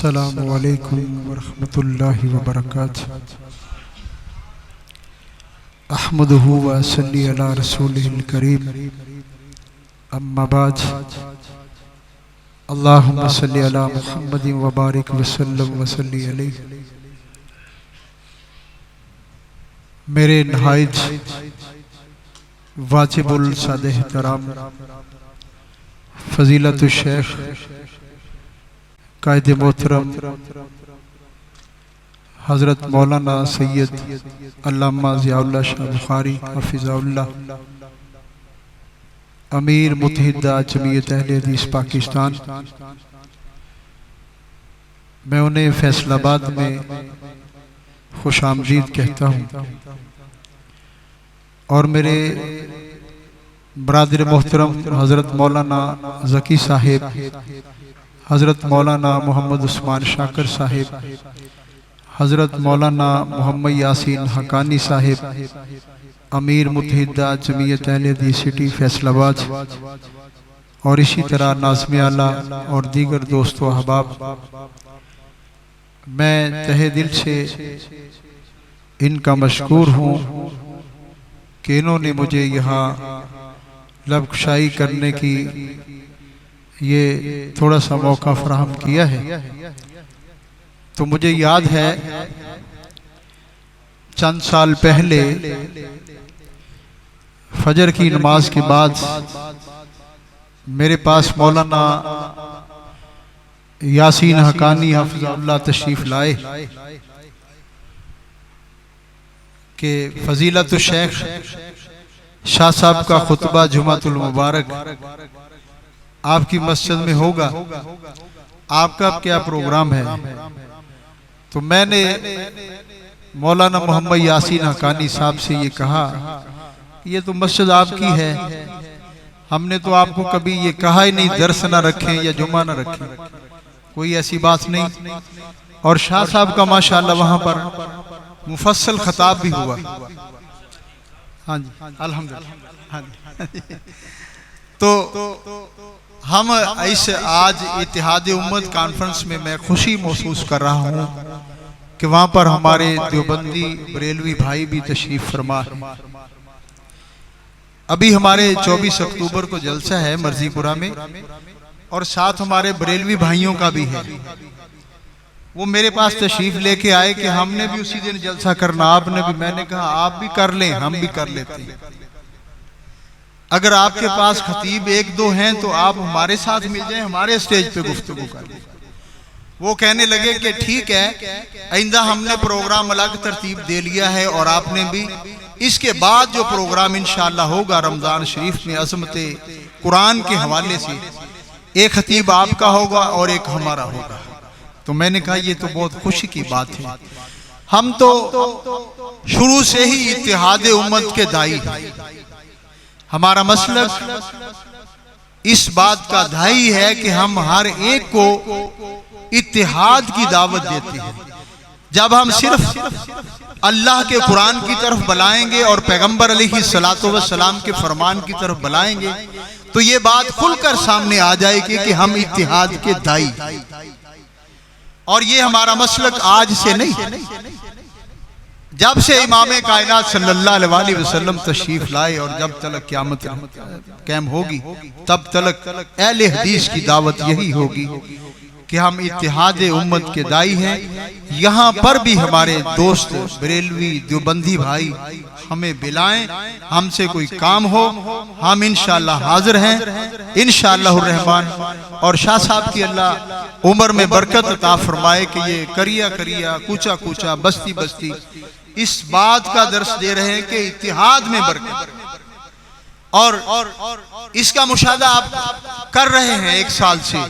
अस्सलामु अलैकुम वरहमतुल्लाहि वबरकातुहू। अहमदुहु व सल्ली अला रसूलिहिल करीम। अम्मा बाद, अल्लाहुम्मा सल्ली अला मुहम्मदिन व बारिक वसल्लम व सल्ली अलैहि। मेरे नहायत वाजिबुल सादे एहतराम फजीलतुल शेख कायद मोहतरम हज़रत मौलाना सैयद अल्लामा ज़ियाउल्लाह शाह बुखारी हफ़िज़हुल्लाह, अमीर मुत्तहिदा जमीयत अहले हदीस पाकिस्तान, मैं उन्हें फैसलाबाद में खुश आमदीद कहता हूँ। और मेरे बरादर मोहतरम हज़रत मौलाना ज़की साहिब, हज़रत मौलाना मोहम्मद उस्मान शाकर साहिब, हज़रत मौलाना मोहम्मद यासीन हकानी साहिब, अमीर मुत्तहिदा जमीयत अहले हदीस सिटी फैसलाबाद, और इसी तरह नाज़िम आला और दीगर दोस्तों अहबाब, मैं तहे दिल से इनका मशकूर हूँ कि इन्होंने मुझे यहाँ लबकुशाई करने की ये थोड़ा सा मौका फराहम किया है। तो मुझे याद है चंद साल पहले फजर की नमाज के बाद मेरे पास मौलाना यासीन हकानी हफ़िज़हुल्लाह तशरीफ़ लाए कि फजीलतुल शेख शाह साहब का खुतबा जुमातुल मुबारक आपकी मस्जिद में होगा, आपका क्या प्रोग्राम है। तो मैंने मौलाना मोहम्मद यासीन हकानी साहब से ये कहा, ये तो मस्जिद आपकी है, हमने तो आपको कभी ये कहा ही नहीं दर्स ना रखें या जुमा ना रखें, कोई ऐसी बात नहीं। और शाह साहब का माशाअल्लाह वहां पर मुफस्सल खिताब भी हुआ। हाँ जी, अल्हम्दुलिल्लाह। हाँ जी। तो हम ऐसे आज इत्तेहादे उम्मत कॉन्फ्रेंस में मैं खुशी महसूस कर रहा हूँ कि वहाँ पर हमारे देवबंदी बरेलवी भाई भी तशरीफ फरमा है। अभी हमारे 24 अक्टूबर को जलसा है मर्जीपुरा में, और साथ हमारे बरेलवी भाइयों का भी है। वो मेरे पास तशरीफ लेके आए कि हमने भी उसी दिन जलसा करना, आपने भी। मैंने कहा आप भी कर लें, हम भी कर लेते हैं। अगर आपके पास खतीब एक दो हैं तो आप हमारे साथ मिल जाएं, हमारे स्टेज पे गुफ्तगू करें। वो कहने लगे कि ठीक है, आइंदा हमने प्रोग्राम अलग तरतीब दे लिया है, और आपने भी। इसके बाद जो प्रोग्राम इंशाअल्लाह होगा रमजान शरीफ में अज़मत कुरान के हवाले से, एक खतीब आपका होगा और एक हमारा होगा। तो मैंने कहा ये तो बहुत खुशी की बात है। हम तो शुरू से ही इत्तेहादे उम्मत के दाई हैं। हमारा मसलक इस बात का दाई है कि हम हर एक को इत्तेहाद की दावत देते हैं। जब हम सिर्फ अल्लाह के कुरान की तरफ बुलाएंगे और पैगंबर अलैहिस्सलातु वस्सलाम के फरमान की तरफ बुलाएंगे, तो ये बात खुलकर सामने आ जाएगी कि हम इत्तेहाद के दाई। और ये हमारा मसलक आज से नहीं, जब से इमाम कायनात सल्लल्लाहु अलैहि वसल्लम तशरीफ लाए और जब तक क़यामत कायम होगी, तब तक अहले हदीस की दावत यही होगी कि हम इत्तेहादे उम्मत के दाई हैं। यहाँ पर भी हमारे दोस्त बरेलवी देवबंदी भाई हमें बुलाएं, हमसे कोई काम हो, हम इंशाअल्लाह हाजिर हैं इंशाअल्लाह रहमान। और शाह साहब की अल्लाह उम्र में बरकत अता फरमाए कि ये करिया करिया कूचा कूचा बस्ती बस्ती इस बात का दर्स दे रहे हैं कि इत्तेहाद में बरकत। और इसका मुशाहदा आप कर रहे हैं एक साल से।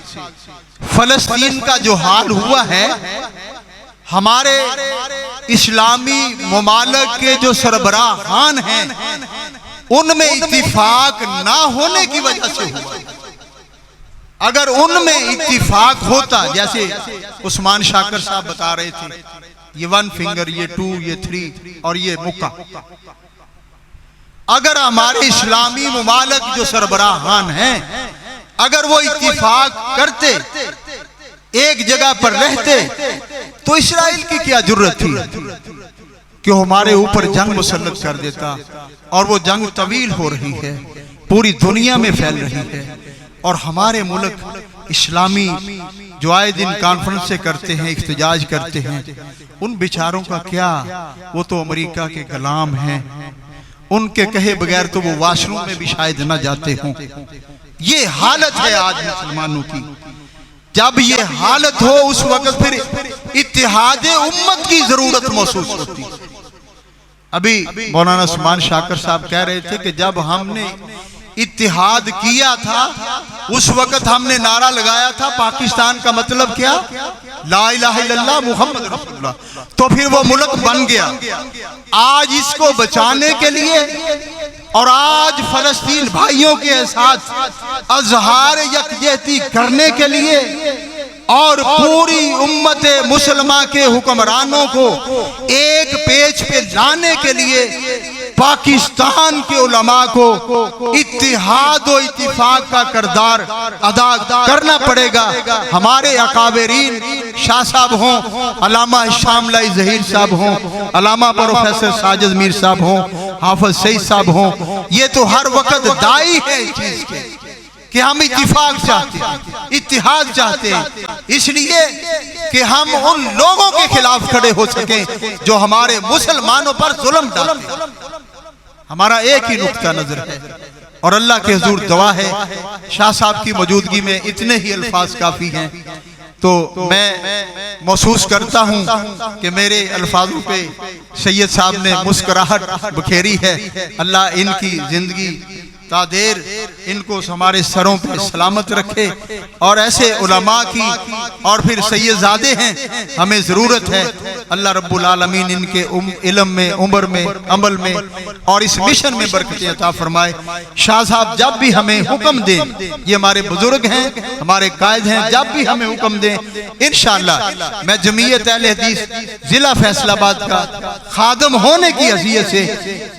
फलस्तीन का जो हाल हुआ है, हमारे इस्लामी ममालिक के जो सरबराहान हैं उनमें इत्तिफाक ना होने की वजह से हुआ। अगर उनमें इत्तिफाक होता, जैसे उस्मान शाकर साहब बता रहे थे, ये 1 फिंगर, ये 2, ये 3 और ये मुक्का, अगर हमारे इस्लामी ममालिक जो सरबराहान हैं अगर वो इत्तिफाक करते एक जगह पर रहते तो इस्राइल की क्या जरूरत थी कि हमारे ऊपर जंग मुसल्लत कर देता। और वो जंग तवील हो रही है, पूरी दुनिया में फैल रही है, और हमारे मुल्क इस्लामी जो आए दिन कॉन्फ्रेंस से करते हैं, इख्तिजाज करते हैं, उन बेचारों का क्या, वो तो अमेरिका के गुलाम हैं, उनके कहे बगैर तो वो वॉशरूम में भी शायद न जाते हों। ये हालत है आज मुसलमानों की। जब ये हालत हो उस वक्त फिर इत्तेहाद उम्मत की जरूरत महसूस होती। अभी मौलाना उस्मान शाकर साहब कह रहे थे कि जब हमने इत्तेहाद किया था उस वक्त हमने नारा लगाया था पाकिस्तान का मतलब क्या, ला इलाहा इल्लल्लाह मुहम्मद रसूलुल्लाह। तो फिर वो मुल्क बन गया। आज इसको बचाने के लिए और आज फलस्तीन भाइयों के साथ अजहार यकजहती करने के लिए और पूरी उम्मत मुसलमान के हुक्मरानों को एक पेज पे लाने के लिए पाकिस्तान के उलमा को इत्तिहाद और इत्तिफाक का किरदार अदा करना पड़ेगा। हमारे अकाबरीन शाह साहब हों, अल्लामा शामलाई ज़हीर साहब हों, अल्लामा प्रोफेसर साजिद मीर साहब हों, हाफिज सईद साहब हों, ये तो हर वक्त दाई है इस चीज के कि हम इत्तिफाक चाहते हैं, इत्तिहाद चाहते हैं, इसलिए कि हम उन लोगों के खिलाफ खड़े हो सकें जो हमारे मुसलमानों पर जुल्म डालते हैं। हमारा एक ही नुक्ता नजर है और अल्लाह के हुजूर दुआ है, शाह साहब की मौजूदगी में इतने ही अल्फाज काफी हैं। तो मैं महसूस करता हूं कि मेरे अल्फाजों पे सैयद साहब ने मुस्कुराहट बखेरी है। अल्लाह इनकी जिंदगी तादेर इनको हमारे सरों पे सलामत रखे और ऐसे उलमा की और फिर सैयदजादे हैं, हमें जरूरत है। अल्लाह रब्बुल आलमीन इनके इल्म में, उम्र में, अमल में और इस मिशन में बरकत अता फरमाए। शाह साहब जब भी हमें हुक्म दें, ये हमारे बुजुर्ग हैं, हमारे कायद हैं, जब भी हमें हुक्म दें इंशाअल्लाह मैं जमीयत अहले हदीस जिला फैसलाबाद का खादम होने की हैसियत से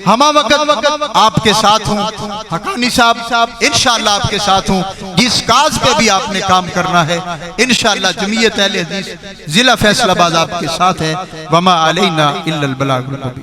हमा वक्त आपके साथ हूँ। हकानी साहब इंशाअल्लाह आपके साथ हूँ। जिस काज पे भी आपने काम करना है इंशाअल्लाह जमीयत अहले हदीस जिला फैसलाबाद आपके साथ है। वमा अलैना इल्लल बलागुल मुबीन।